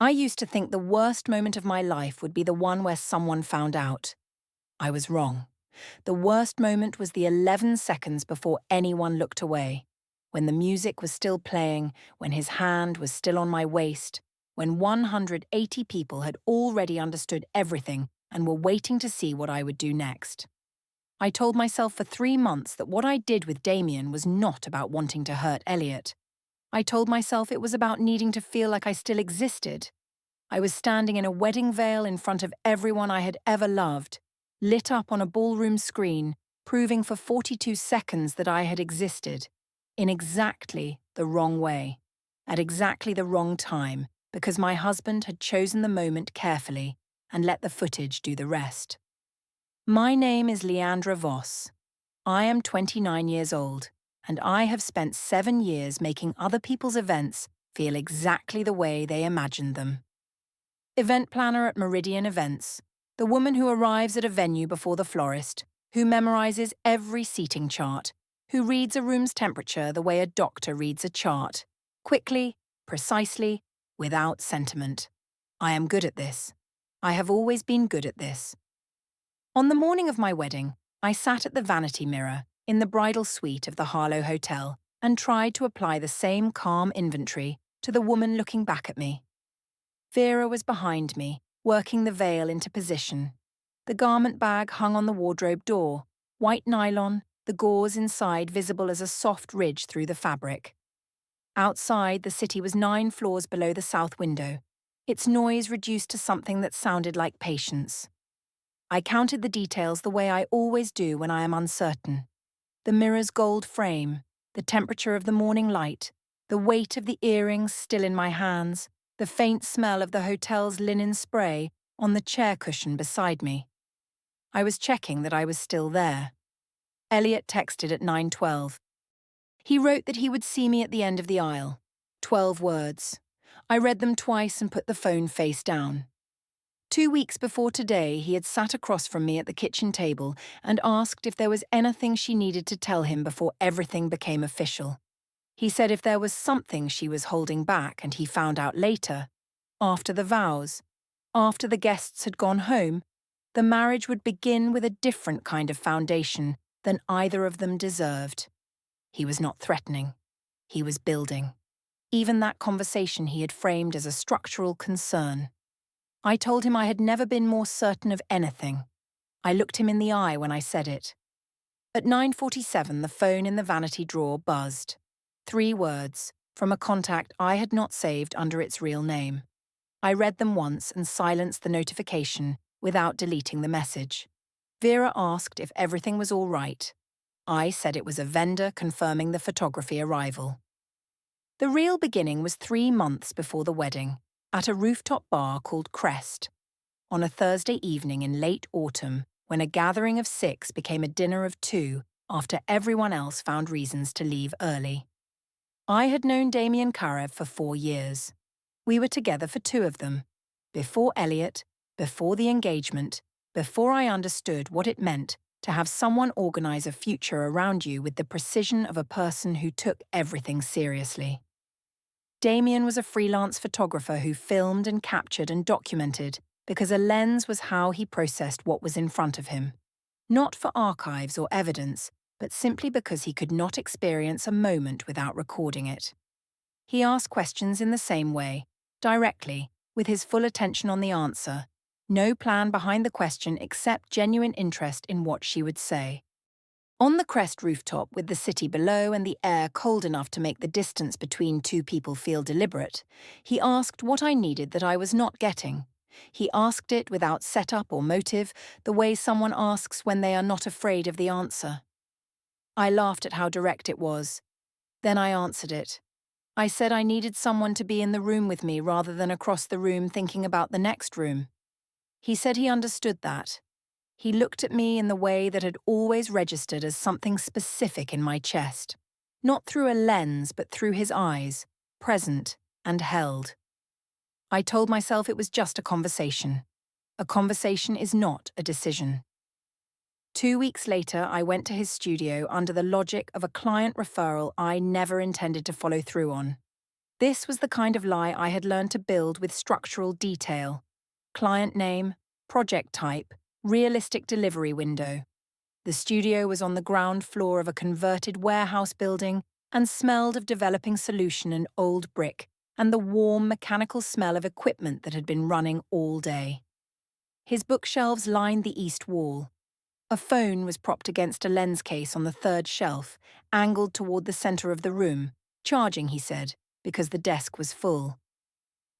I used to think the worst moment of my life would be the one where someone found out. I was wrong. The worst moment was the 11 seconds before anyone looked away, when the music was still playing, when his hand was still on my waist, when 180 people had already understood everything and were waiting to see what I would do next. I told myself for 3 months that what I did with Damian was not about wanting to hurt Elliot. I told myself it was about needing to feel like I still existed. I was standing in a wedding veil in front of everyone I had ever loved, lit up on a ballroom screen, proving for 42 seconds that I had existed, in exactly the wrong way, at exactly the wrong time, because my husband had chosen the moment carefully and let the footage do the rest. My name is Leandra Voss. I am 29 years old, and I have spent 7 years making other people's events feel exactly the way they imagined them. Event planner at Meridian Events, the woman who arrives at a venue before the florist, who memorizes every seating chart, who reads a room's temperature the way a doctor reads a chart, quickly, precisely, without sentiment. I am good at this. I have always been good at this. On the morning of my wedding, I sat at the vanity mirror in the bridal suite of the Harlow Hotel and tried to apply the same calm inventory to the woman looking back at me. Vera was behind me, working the veil into position. The garment bag hung on the wardrobe door, white nylon, the gauze inside visible as a soft ridge through the fabric. Outside, the city was 9 floors below the south window, its noise reduced to something that sounded like patience. I counted the details the way I always do when I am uncertain. The mirror's gold frame, the temperature of the morning light, the weight of the earrings still in my hands, the faint smell of the hotel's linen spray on the chair cushion beside me. I was checking that I was still there. Elliot texted at 9:12. He wrote that he would see me at the end of the aisle. 12 words. I read them twice and put the phone face down. 2 weeks before today, he had sat across from me at the kitchen table and asked if there was anything she needed to tell him before everything became official. He said if there was something she was holding back and he found out later, after the vows, after the guests had gone home, the marriage would begin with a different kind of foundation than either of them deserved. He was not threatening. He was building. Even that conversation he had framed as a structural concern. I told him I had never been more certain of anything. I looked him in the eye when I said it. At 9:47, the phone in the vanity drawer buzzed. 3 words, from a contact I had not saved under its real name. I read them once and silenced the notification without deleting the message. Vera asked if everything was all right. I said it was a vendor confirming the photography arrival. The real beginning was 3 months before the wedding, at a rooftop bar called Crest, on a Thursday evening in late autumn when a gathering of 6 became a dinner of 2 after everyone else found reasons to leave early. I had known Damian Karev for 4 years. We were together for 2 of them, before Elliot, before the engagement, before I understood what it meant to have someone organize a future around you with the precision of a person who took everything seriously. Damian was a freelance photographer who filmed and captured and documented because a lens was how he processed what was in front of him. Not for archives or evidence, but simply because he could not experience a moment without recording it. He asked questions in the same way, directly, with his full attention on the answer, no plan behind the question except genuine interest in what she would say. On the Crest rooftop, with the city below and the air cold enough to make the distance between 2 people feel deliberate, he asked what I needed that I was not getting. He asked it without setup or motive, the way someone asks when they are not afraid of the answer. I laughed at how direct it was. Then I answered it. I said I needed someone to be in the room with me rather than across the room thinking about the next room. He said he understood that. He looked at me in the way that had always registered as something specific in my chest, not through a lens but through his eyes, present and held. I told myself it was just a conversation. A conversation is not a decision. 2 weeks later, I went to his studio under the logic of a client referral I never intended to follow through on. This was the kind of lie I had learned to build with structural detail. Client name, project type, realistic delivery window. The studio was on the ground floor of a converted warehouse building and smelled of developing solution and old brick and the warm mechanical smell of equipment that had been running all day. His bookshelves lined the east wall. A phone was propped against a lens case on the third shelf, angled toward the center of the room, charging, he said, because the desk was full.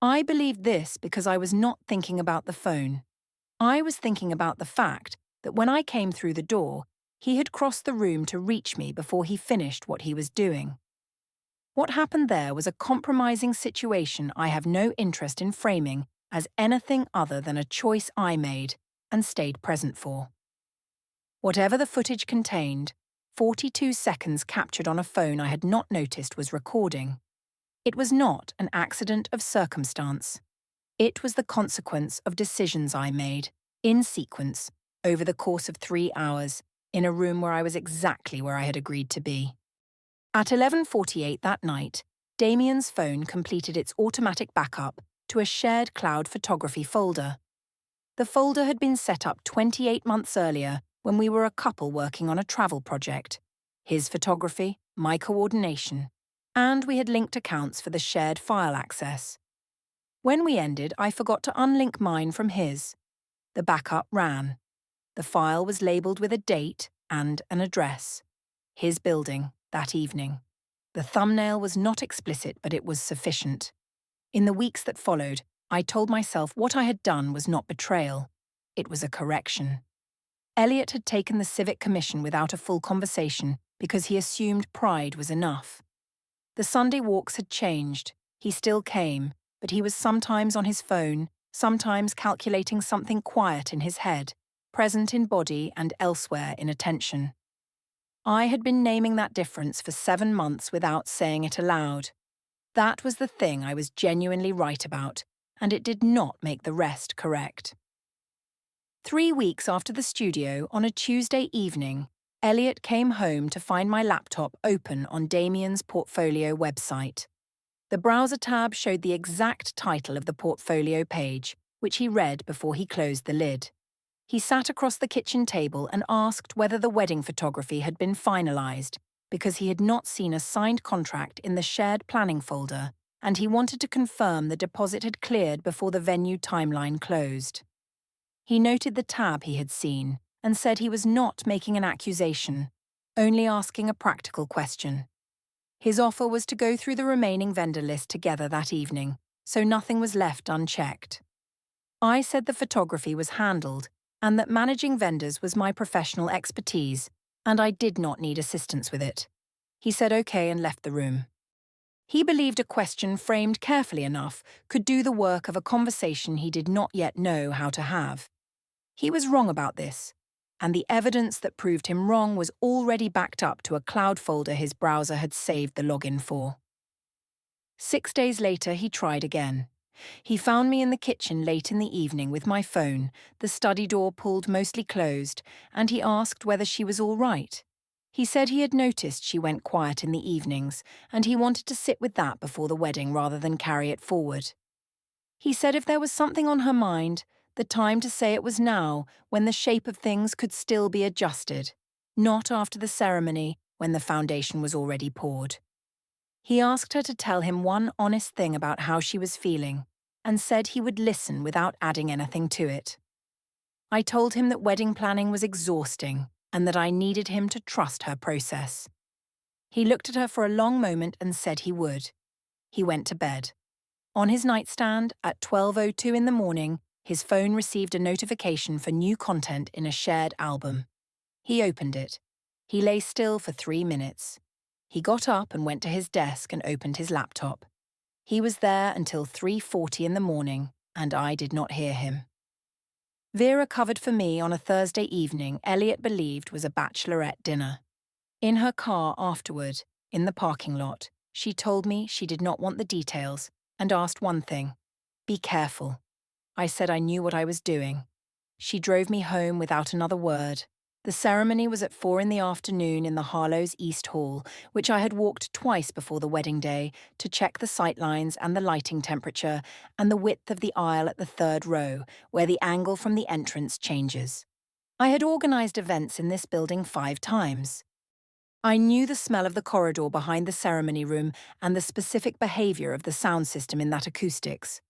I believed this because I was not thinking about the phone. I was thinking about the fact that when I came through the door, he had crossed the room to reach me before he finished what he was doing. What happened there was a compromising situation I have no interest in framing as anything other than a choice I made and stayed present for. Whatever the footage contained, 42 seconds captured on a phone I had not noticed was recording. It was not an accident of circumstance. It was the consequence of decisions I made, in sequence, over the course of 3 hours, in a room where I was exactly where I had agreed to be. At 11:48 that night, Damian's phone completed its automatic backup to a shared cloud photography folder. The folder had been set up 28 months earlier when we were a couple working on a travel project. His photography, my coordination, and we had linked accounts for the shared file access. When we ended, I forgot to unlink mine from his. The backup ran. The file was labelled with a date and an address. His building, that evening. The thumbnail was not explicit, but it was sufficient. In the weeks that followed, I told myself what I had done was not betrayal. It was a correction. Elliot had taken the civic commission without a full conversation because he assumed pride was enough. The Sunday walks had changed. He still came, but he was sometimes on his phone, sometimes calculating something quiet in his head, present in body and elsewhere in attention. I had been naming that difference for 7 months without saying it aloud. That was the thing I was genuinely right about, and it did not make the rest correct. 3 weeks after the studio, on a Tuesday evening, Elliot came home to find my laptop open on Damian's portfolio website. The browser tab showed the exact title of the portfolio page, which he read before he closed the lid. He sat across the kitchen table and asked whether the wedding photography had been finalized, because he had not seen a signed contract in the shared planning folder, and he wanted to confirm the deposit had cleared before the venue timeline closed. He noted the tab he had seen and said he was not making an accusation, only asking a practical question. His offer was to go through the remaining vendor list together that evening, so nothing was left unchecked. I said the photography was handled and that managing vendors was my professional expertise, and I did not need assistance with it. He said okay and left the room. He believed a question framed carefully enough could do the work of a conversation he did not yet know how to have. He was wrong about this, and the evidence that proved him wrong was already backed up to a cloud folder his browser had saved the login for. 6 days later, he tried again. He found me in the kitchen late in the evening with my phone, the study door pulled mostly closed, and he asked whether she was all right. He said he had noticed she went quiet in the evenings, and he wanted to sit with that before the wedding rather than carry it forward. He said if there was something on her mind, the time to say it was now, when the shape of things could still be adjusted, not after the ceremony when the foundation was already poured. He asked her to tell him one honest thing about how she was feeling, and said he would listen without adding anything to it. I told him that wedding planning was exhausting and that I needed him to trust her process. He looked at her for a long moment and said he would. He went to bed. On his nightstand, at 12:02 in the morning, his phone received a notification for new content in a shared album. He opened it. He lay still for 3 minutes. He got up and went to his desk and opened his laptop. He was there until 3:40 in the morning, and I did not hear him. Vera covered for me on a Thursday evening Elliot believed was a bachelorette dinner. In her car afterward, in the parking lot, she told me she did not want the details and asked one thing: be careful. I said I knew what I was doing. She drove me home without another word. The ceremony was at 4 in the afternoon in the Harlow's East Hall, which I had walked twice before the wedding day to check the sightlines and the lighting temperature and the width of the aisle at the third row, where the angle from the entrance changes. I had organised events in this building 5 times. I knew the smell of the corridor behind the ceremony room and the specific behaviour of the sound system in that acoustics.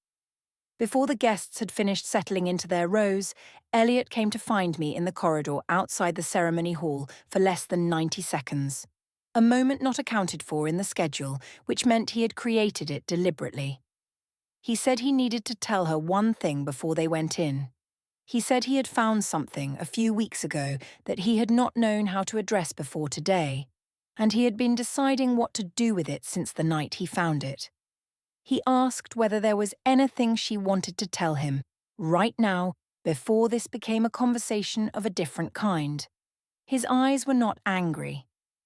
Before the guests had finished settling into their rows, Elliot came to find me in the corridor outside the ceremony hall for less than 90 seconds. A moment not accounted for in the schedule, which meant he had created it deliberately. He said he needed to tell her one thing before they went in. He said he had found something a few weeks ago that he had not known how to address before today, and he had been deciding what to do with it since the night he found it. He asked whether there was anything she wanted to tell him, right now, before this became a conversation of a different kind. His eyes were not angry.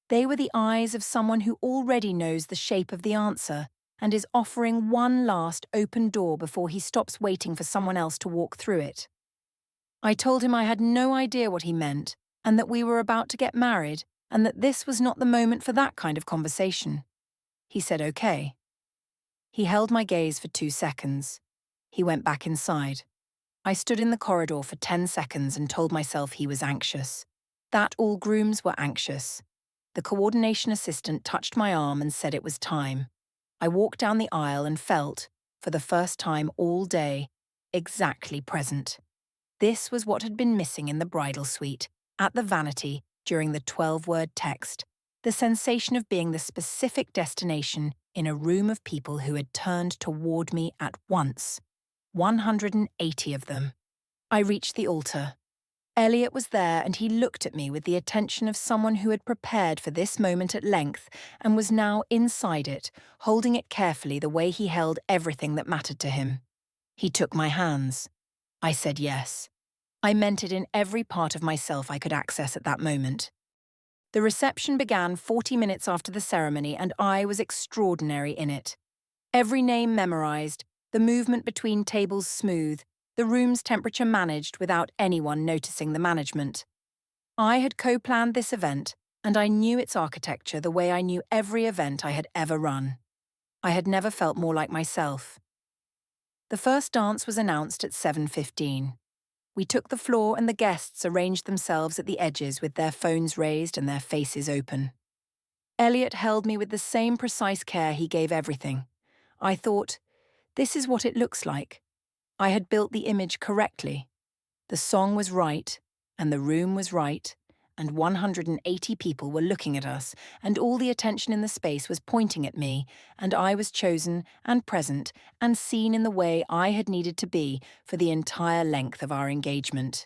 They were the eyes of someone who already knows the shape of the answer and is offering one last open door before he stops waiting for someone else to walk through it. I told him I had no idea what he meant and that we were about to get married and that this was not the moment for that kind of conversation. He said okay. He held my gaze for 2 seconds. He went back inside. I stood in the corridor for 10 seconds and told myself he was anxious. That all grooms were anxious. The coordination assistant touched my arm and said it was time. I walked down the aisle and felt, for the first time all day, exactly present. This was what had been missing in the bridal suite, at the vanity, during the 12-word text, the sensation of being the specific destination in a room of people who had turned toward me at once. 180 of them. I reached the altar. Elliot was there and he looked at me with the attention of someone who had prepared for this moment at length and was now inside it, holding it carefully the way he held everything that mattered to him. He took my hands. I said yes. I meant it in every part of myself I could access at that moment. The reception began 40 minutes after the ceremony and I was extraordinary in it. Every name memorized, the movement between tables smooth, the room's temperature managed without anyone noticing the management. I had co-planned this event and I knew its architecture the way I knew every event I had ever run. I had never felt more like myself. The first dance was announced at 7:15. We took the floor and the guests arranged themselves at the edges with their phones raised and their faces open. Elliot held me with the same precise care he gave everything. I thought, this is what it looks like. I had built the image correctly. The song was right, and the room was right, and 180 people were looking at us, and all the attention in the space was pointing at me, and I was chosen and present and seen in the way I had needed to be for the entire length of our engagement.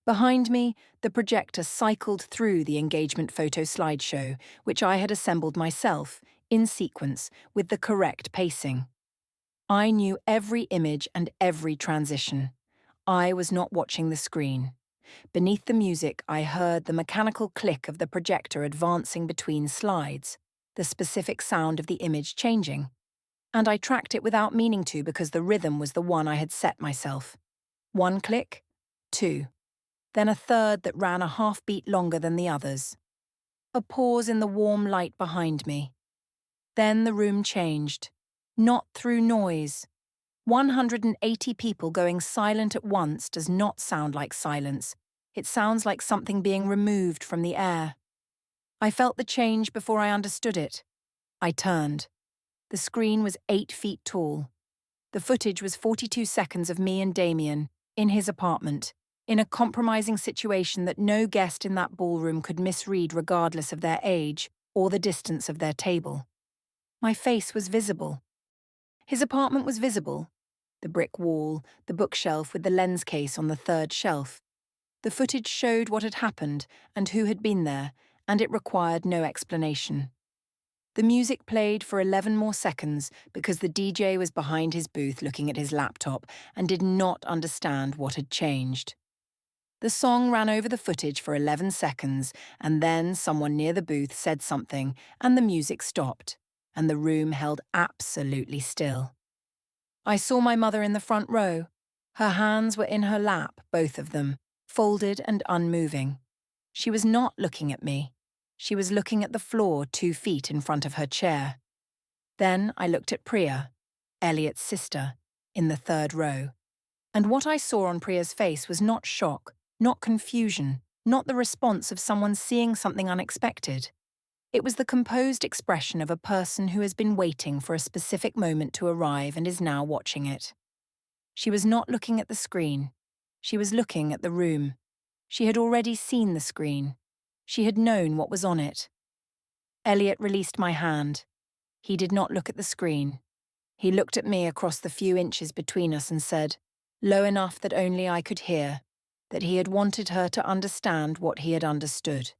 Behind me, the projector cycled through the engagement photo slideshow, which I had assembled myself, in sequence, with the correct pacing. I knew every image and every transition. I was not watching the screen. Beneath the music, I heard the mechanical click of the projector advancing between slides, the specific sound of the image changing. And I tracked it without meaning to because the rhythm was the one I had set myself. 1 click, 2. Then a third that ran a half beat longer than the others. A pause in the warm light behind me. Then the room changed. Not through noise. 180 people going silent at once does not sound like silence. It sounds like something being removed from the air. I felt the change before I understood it. I turned. The screen was 8 feet tall. The footage was 42 seconds of me and Damian, in his apartment, in a compromising situation that no guest in that ballroom could misread regardless of their age or the distance of their table. My face was visible. His apartment was visible. The brick wall, the bookshelf with the lens case on the third shelf. The footage showed what had happened and who had been there, and it required no explanation. The music played for 11 more seconds because the DJ was behind his booth looking at his laptop and did not understand what had changed. The song ran over the footage for 11 seconds, and then someone near the booth said something, and the music stopped, and the room held absolutely still. I saw my mother in the front row. Her hands were in her lap, both of them, folded and unmoving. She was not looking at me. She was looking at the floor 2 feet in front of her chair. Then I looked at Priya, Elliot's sister, in the 3rd row. And what I saw on Priya's face was not shock, not confusion, not the response of someone seeing something unexpected. It was the composed expression of a person who has been waiting for a specific moment to arrive and is now watching it. She was not looking at the screen. She was looking at the room. She had already seen the screen. She had known what was on it. Elliot released my hand. He did not look at the screen. He looked at me across the few inches between us and said, low enough that only I could hear, that he had wanted her to understand what he had understood.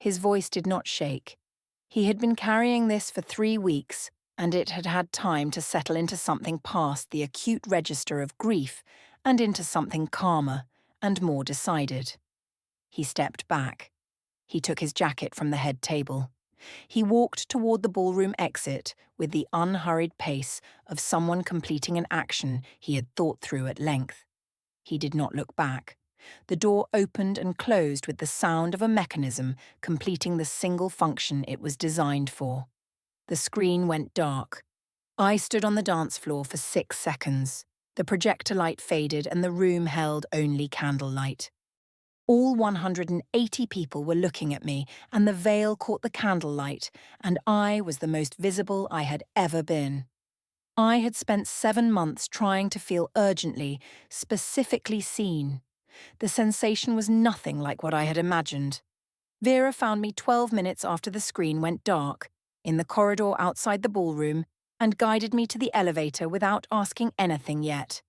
His voice did not shake. He had been carrying this for 3 weeks, and it had had time to settle into something past the acute register of grief and into something calmer and more decided. He stepped back. He took his jacket from the head table. He walked toward the ballroom exit with the unhurried pace of someone completing an action he had thought through at length. He did not look back. The door opened and closed with the sound of a mechanism completing the single function it was designed for. The screen went dark. I stood on the dance floor for 6 seconds. The projector light faded and the room held only candlelight. All 180 people were looking at me, and the veil caught the candlelight, and I was the most visible I had ever been. I had spent 7 months trying to feel urgently, specifically seen. The sensation was nothing like what I had imagined. Vera found me 12 minutes after the screen went dark, in the corridor outside the ballroom, and guided me to the elevator without asking anything yet.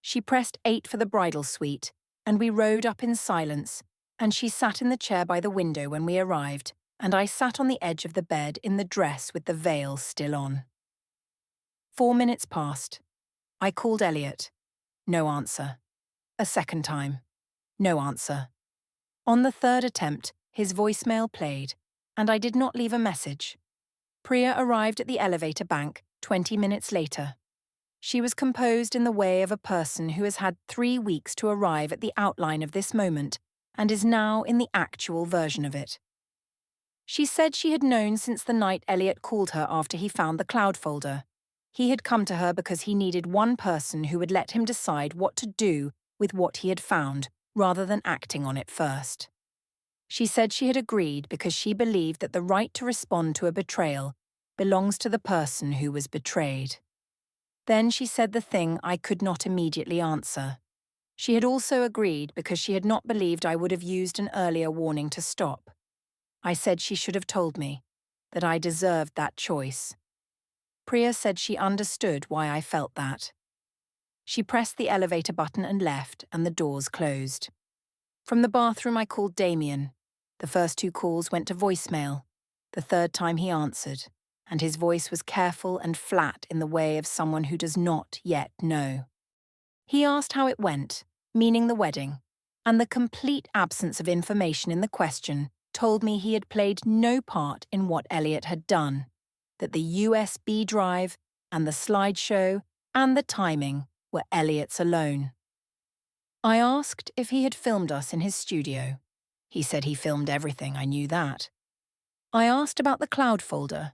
She pressed 8 for the bridal suite, and we rode up in silence, and she sat in the chair by the window when we arrived, and I sat on the edge of the bed in the dress with the veil still on. 4 minutes passed. I called Elliot. No answer. A second time. No answer. On the 3rd attempt, his voicemail played, and I did not leave a message. Priya arrived at the elevator bank 20 minutes later. She was composed in the way of a person who has had 3 weeks to arrive at the outline of this moment and is now in the actual version of it. She said she had known since the night Elliot called her after he found the cloud folder. He had come to her because he needed one person who would let him decide what to do with what he had found, rather than acting on it first. She said she had agreed because she believed that the right to respond to a betrayal belongs to the person who was betrayed. Then she said the thing I could not immediately answer. She had also agreed because she had not believed I would have used an earlier warning to stop. I said she should have told me, that I deserved that choice. Priya said she understood why I felt that. She pressed the elevator button and left, and the doors closed. From the bathroom I called Damian. The first 2 calls went to voicemail. The 3rd time he answered, and his voice was careful and flat in the way of someone who does not yet know. He asked how it went, meaning the wedding, and the complete absence of information in the question told me he had played no part in what Elliot had done, that the USB drive and the slideshow and the timing were Elliot's alone. I asked if he had filmed us in his studio. He said he filmed everything, I knew that. I asked about the cloud folder.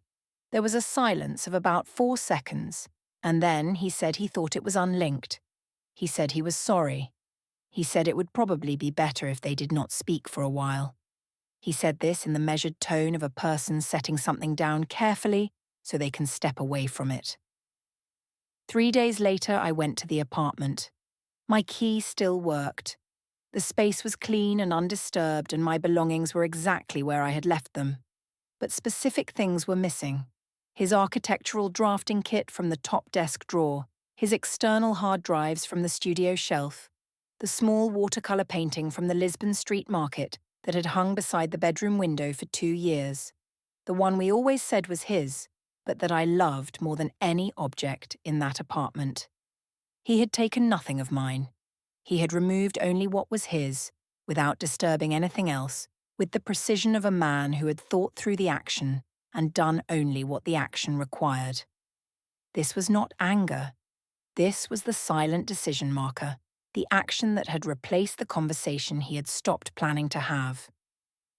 There was a silence of about 4 seconds, and then he said he thought it was unlinked. He said he was sorry. He said it would probably be better if they did not speak for a while. He said this in the measured tone of a person setting something down carefully so they can step away from it. 3 days later, I went to the apartment. My key still worked. The space was clean and undisturbed, and my belongings were exactly where I had left them. But specific things were missing. His architectural drafting kit from the top desk drawer, his external hard drives from the studio shelf, the small watercolour painting from the Lisbon Street Market that had hung beside the bedroom window for 2 years, the one we always said was his, but that I loved more than any object in that apartment. He had taken nothing of mine. He had removed only what was his, without disturbing anything else, with the precision of a man who had thought through the action and done only what the action required. This was not anger. This was the silent decision marker, the action that had replaced the conversation he had stopped planning to have.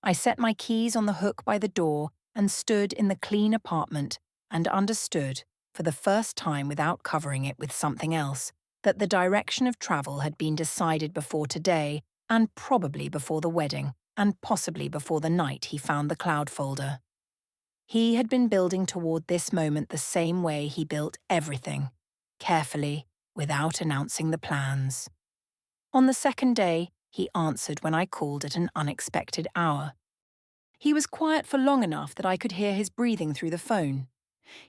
I set my keys on the hook by the door and stood in the clean apartment and understood, for the first time without covering it with something else, that the direction of travel had been decided before today and probably before the wedding and possibly before the night he found the cloud folder. He had been building toward this moment the same way he built everything, carefully, without announcing the plans. On the second day, he answered when I called at an unexpected hour. He was quiet for long enough that I could hear his breathing through the phone.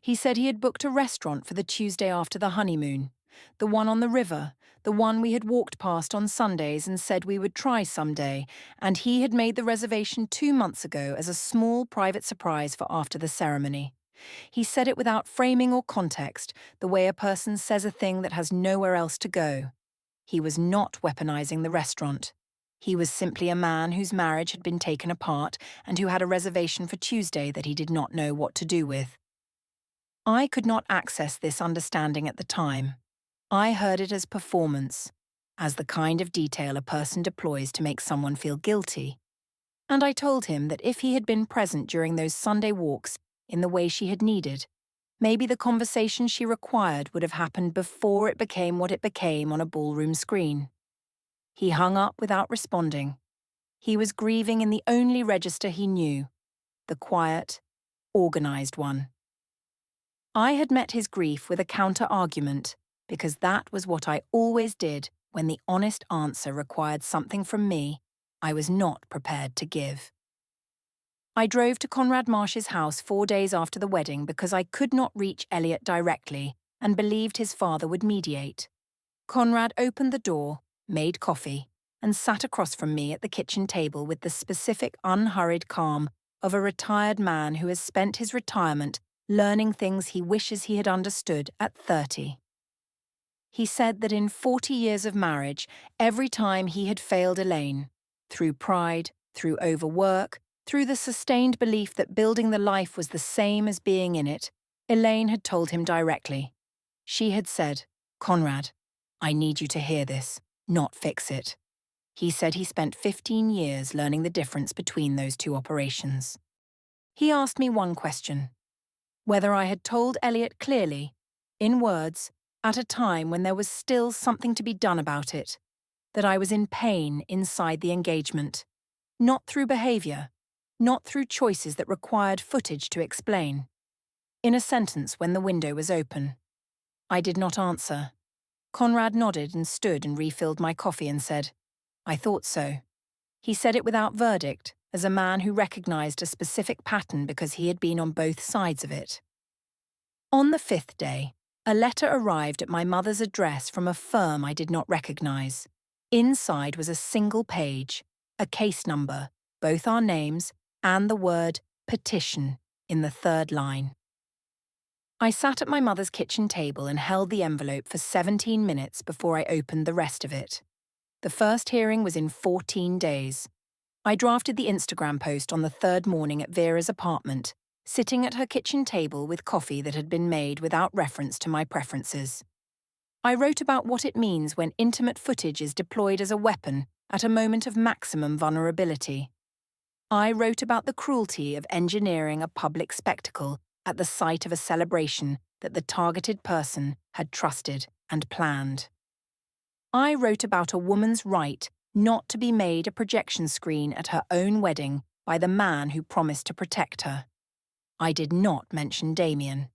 He said he had booked a restaurant for the Tuesday after the honeymoon, the one on the river, the one we had walked past on Sundays and said we would try someday, and he had made the reservation 2 months ago as a small private surprise for after the ceremony. He said it without framing or context, the way a person says a thing that has nowhere else to go. He was not weaponizing the restaurant. He was simply a man whose marriage had been taken apart and who had a reservation for Tuesday that he did not know what to do with. I could not access this understanding at the time. I heard it as performance, as the kind of detail a person deploys to make someone feel guilty. And I told him that if he had been present during those Sunday walks in the way she had needed, maybe the conversation she required would have happened before it became what it became on a ballroom screen. He hung up without responding. He was grieving in the only register he knew, the quiet, organized one. I had met his grief with a counter-argument, because that was what I always did when the honest answer required something from me I was not prepared to give. I drove to Conrad Marsh's house 4 days after the wedding because I could not reach Elliot directly and believed his father would mediate. Conrad opened the door, made coffee, and sat across from me at the kitchen table with the specific unhurried calm of a retired man who has spent his retirement learning things he wishes he had understood at 30. He said that in 40 years of marriage, every time he had failed Elaine, through pride, through overwork, through the sustained belief that building the life was the same as being in it, Elaine had told him directly. She had said, "Conrad, I need you to hear this, not fix it." He said he spent 15 years learning the difference between those two operations. He asked me one question: whether I had told Elliot clearly, in words, at a time when there was still something to be done about it, that I was in pain inside the engagement, not through behavior, not through choices that required footage to explain. In a sentence when the window was open. I did not answer. Conrad nodded and stood and refilled my coffee and said, "I thought so." He said it without verdict, as a man who recognized a specific pattern because he had been on both sides of it. On the 5th day, a letter arrived at my mother's address from a firm I did not recognize. Inside was a single page, a case number, both our names, and the word petition in the 3rd line. I sat at my mother's kitchen table and held the envelope for 17 minutes before I opened the rest of it. The first hearing was in 14 days. I drafted the Instagram post on the 3rd morning at Vera's apartment, sitting at her kitchen table with coffee that had been made without reference to my preferences. I wrote about what it means when intimate footage is deployed as a weapon at a moment of maximum vulnerability. I wrote about the cruelty of engineering a public spectacle at the site of a celebration that the targeted person had trusted and planned. I wrote about a woman's right not to be made a projection screen at her own wedding by the man who promised to protect her. I did not mention Damian.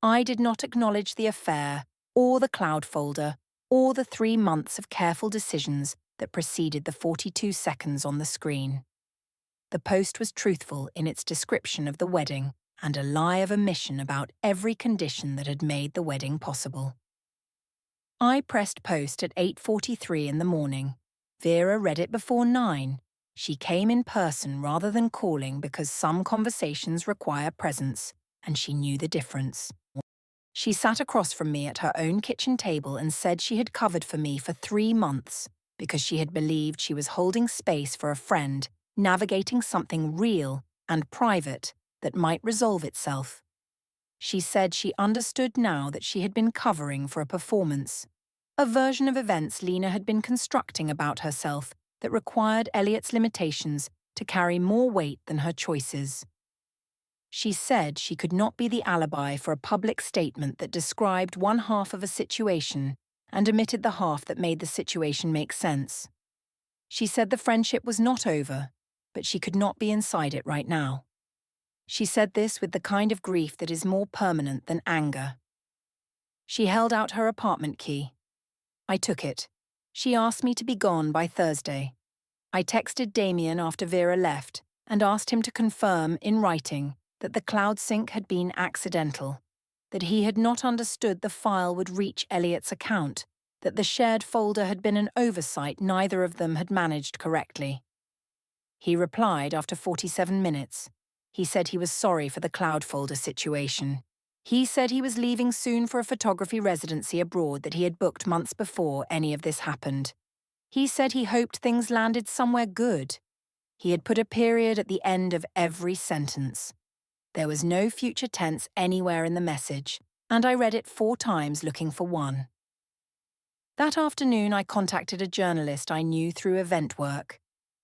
I did not acknowledge the affair, or the cloud folder, or the 3 months of careful decisions that preceded the 42 seconds on the screen. The post was truthful in its description of the wedding and a lie of omission about every condition that had made the wedding possible. I pressed post at 8:43 in the morning. Vera read it before 9. She came in person rather than calling because some conversations require presence, and she knew the difference. She sat across from me at her own kitchen table and said she had covered for me for 3 months because she had believed she was holding space for a friend, navigating something real and private that might resolve itself. She said she understood now that she had been covering for a performance, a version of events Lena had been constructing about herself that required Elliot's limitations to carry more weight than her choices. She said she could not be the alibi for a public statement that described one half of a situation and omitted the half that made the situation make sense. She said the friendship was not over, but she could not be inside it right now. She said this with the kind of grief that is more permanent than anger. She held out her apartment key. I took it. She asked me to be gone by Thursday. I texted Damian after Vera left and asked him to confirm in writing that the cloud sync had been accidental, that he had not understood the file would reach Elliot's account, that the shared folder had been an oversight neither of them had managed correctly. He replied after 47 minutes. He said he was sorry for the cloud folder situation. He said he was leaving soon for a photography residency abroad that he had booked months before any of this happened. He said he hoped things landed somewhere good. He had put a period at the end of every sentence. There was no future tense anywhere in the message, and I read it 4 times looking for one. That afternoon, I contacted a journalist I knew through event work,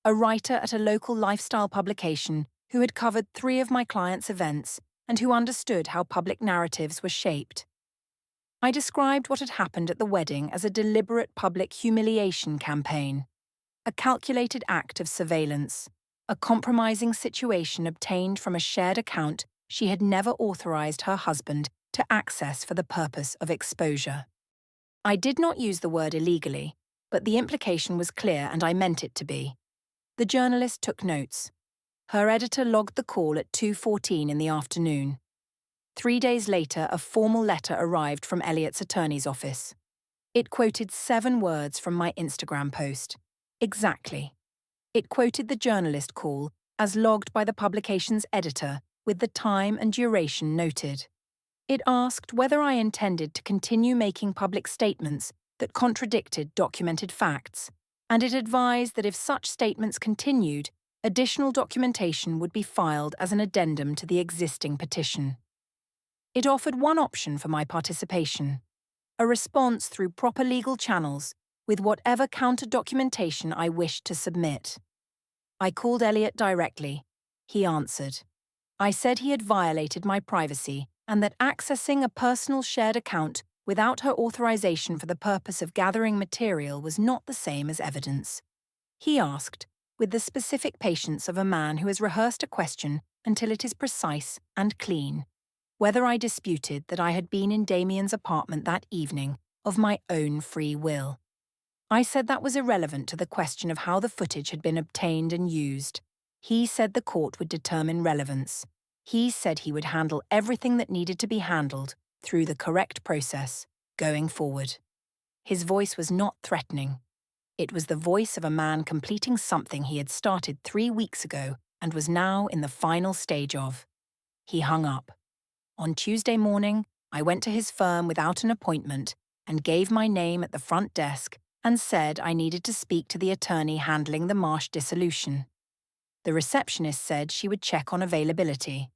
a writer at a local lifestyle publication who had covered 3 of my clients' events and who understood how public narratives were shaped. I described what had happened at the wedding as a deliberate public humiliation campaign, a calculated act of surveillance, a compromising situation obtained from a shared account she had never authorized her husband to access for the purpose of exposure. I did not use the word illegally, but the implication was clear and I meant it to be. The journalist took notes. Her editor logged the call at 2:14 in the afternoon. 3 days later, a formal letter arrived from Elliot's attorney's office. It quoted 7 words from my Instagram post. Exactly. It quoted the journalist call as logged by the publication's editor with the time and duration noted. It asked whether I intended to continue making public statements that contradicted documented facts, and it advised that if such statements continued, additional documentation would be filed as an addendum to the existing petition. It offered one option for my participation: a response through proper legal channels with whatever counter-documentation I wished to submit. I called Elliot directly. He answered. I said he had violated my privacy and that accessing a personal shared account without her authorization for the purpose of gathering material was not the same as evidence. He asked, with the specific patience of a man who has rehearsed a question until it is precise and clean, whether I disputed that I had been in Damian's apartment that evening of my own free will. I said that was irrelevant to the question of how the footage had been obtained and used. He said the court would determine relevance. He said he would handle everything that needed to be handled through the correct process, going forward. His voice was not threatening. It was the voice of a man completing something he had started 3 weeks ago and was now in the final stage of. He hung up. On Tuesday morning, I went to his firm without an appointment and gave my name at the front desk and said I needed to speak to the attorney handling the Marsh dissolution. The receptionist said she would check on availability.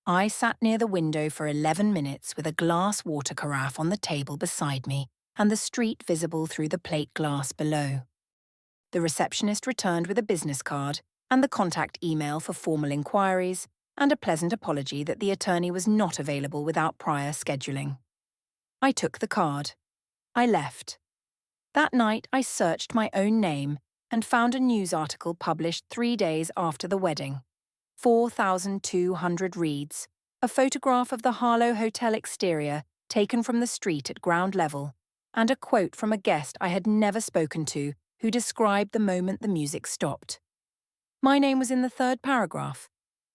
I sat near the window for 11 minutes with a glass water carafe on the table beside me and the street visible through the plate glass below. The receptionist returned with a business card and the contact email for formal inquiries and a pleasant apology that the attorney was not available without prior scheduling. I took the card. I left. That night I searched my own name and found a news article published 3 days after the wedding. 4,200 reads, a photograph of the Harlow Hotel exterior taken from the street at ground level, and a quote from a guest I had never spoken to who described the moment the music stopped. My name was in the 3rd paragraph.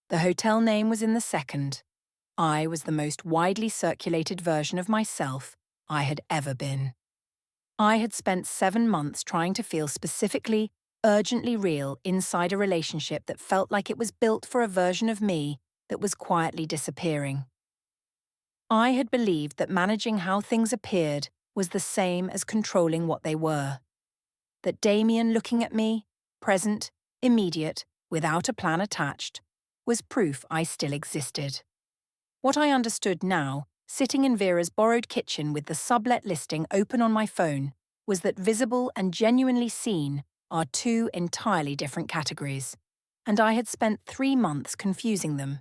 The hotel name was in the 2nd. I was the most widely circulated version of myself I had ever been. I had spent 7 months trying to feel specifically, urgently real inside a relationship that felt like it was built for a version of me that was quietly disappearing. I had believed that managing how things appeared was the same as controlling what they were. That Damian looking at me, present, immediate, without a plan attached, was proof I still existed. What I understood now, sitting in Vera's borrowed kitchen with the sublet listing open on my phone, was that visible and genuinely seen are 2 entirely different categories. and I had spent 3 months confusing them,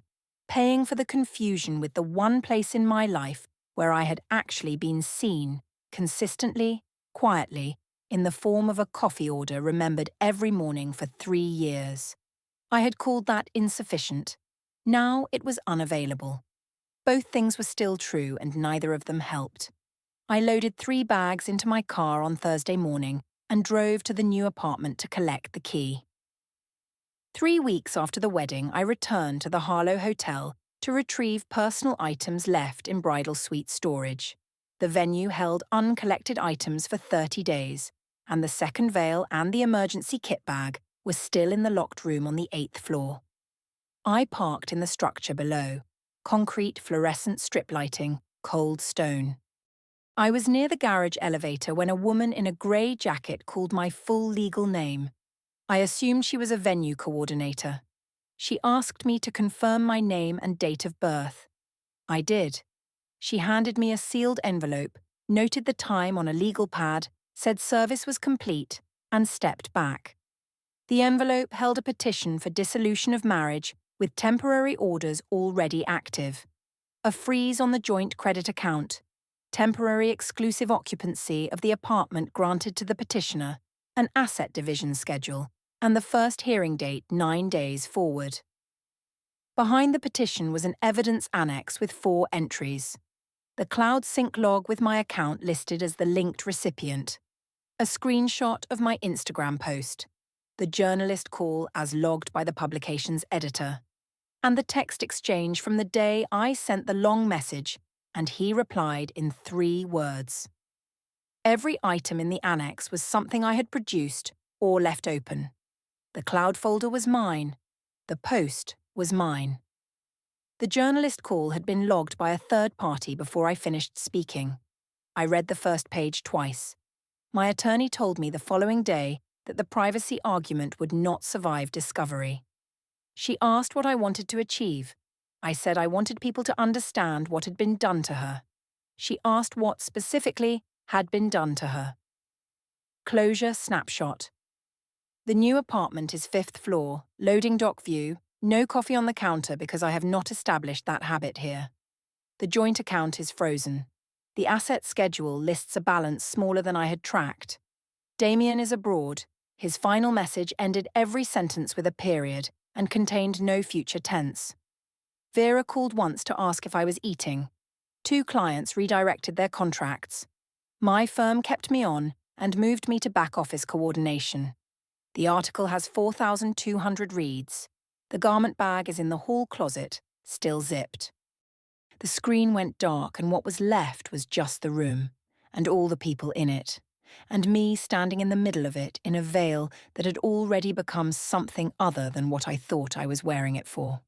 paying for the confusion with the one place in my life where I had actually been seen, consistently, quietly, in the form of a coffee order remembered every morning for 3 years. I had called that insufficient. Now it was unavailable. Both things were still true, and neither of them helped. I loaded 3 bags into my car on Thursday morning and drove to the new apartment to collect the key. 3 weeks after the wedding, I returned to the Harlow Hotel to retrieve personal items left in bridal suite storage. The venue held uncollected items for 30 days, and the second veil and the emergency kit bag were still in the locked room on the 8th floor. I parked in the structure below, concrete fluorescent strip lighting, cold stone. I was near the garage elevator when a woman in a grey jacket called my full legal name. I assumed she was a venue coordinator. She asked me to confirm my name and date of birth. I did. She handed me a sealed envelope, noted the time on a legal pad, said service was complete, and stepped back. The envelope held a petition for dissolution of marriage with temporary orders already active, a freeze on the joint credit account, temporary exclusive occupancy of the apartment granted to the petitioner, an asset division schedule, and the first hearing date 9 days forward. Behind the petition was an evidence annex with 4 entries. The cloud sync log with my account listed as the linked recipient, a screenshot of my Instagram post, the journalist call as logged by the publication's editor, and the text exchange from the day I sent the long message and he replied in 3 words. Every item in the annex was something I had produced or left open. The cloud folder was mine. The post was mine. The journalist call had been logged by a third party before I finished speaking. I read the first page twice. My attorney told me the following day that the privacy argument would not survive discovery. She asked what I wanted to achieve. I said I wanted people to understand what had been done to her. She asked what, specifically, had been done to her. Closure snapshot. The new apartment is 5th floor, loading dock view, no coffee on the counter because I have not established that habit here. The joint account is frozen. The asset schedule lists a balance smaller than I had tracked. Damian is abroad. His final message ended every sentence with a period and contained no future tense. Vera called once to ask if I was eating. 2 clients redirected their contracts. My firm kept me on and moved me to back office coordination. The article has 4,200 reads. The garment bag is in the hall closet, still zipped. The screen went dark and what was left was just the room, and all the people in it, and me standing in the middle of it in a veil that had already become something other than what I thought I was wearing it for.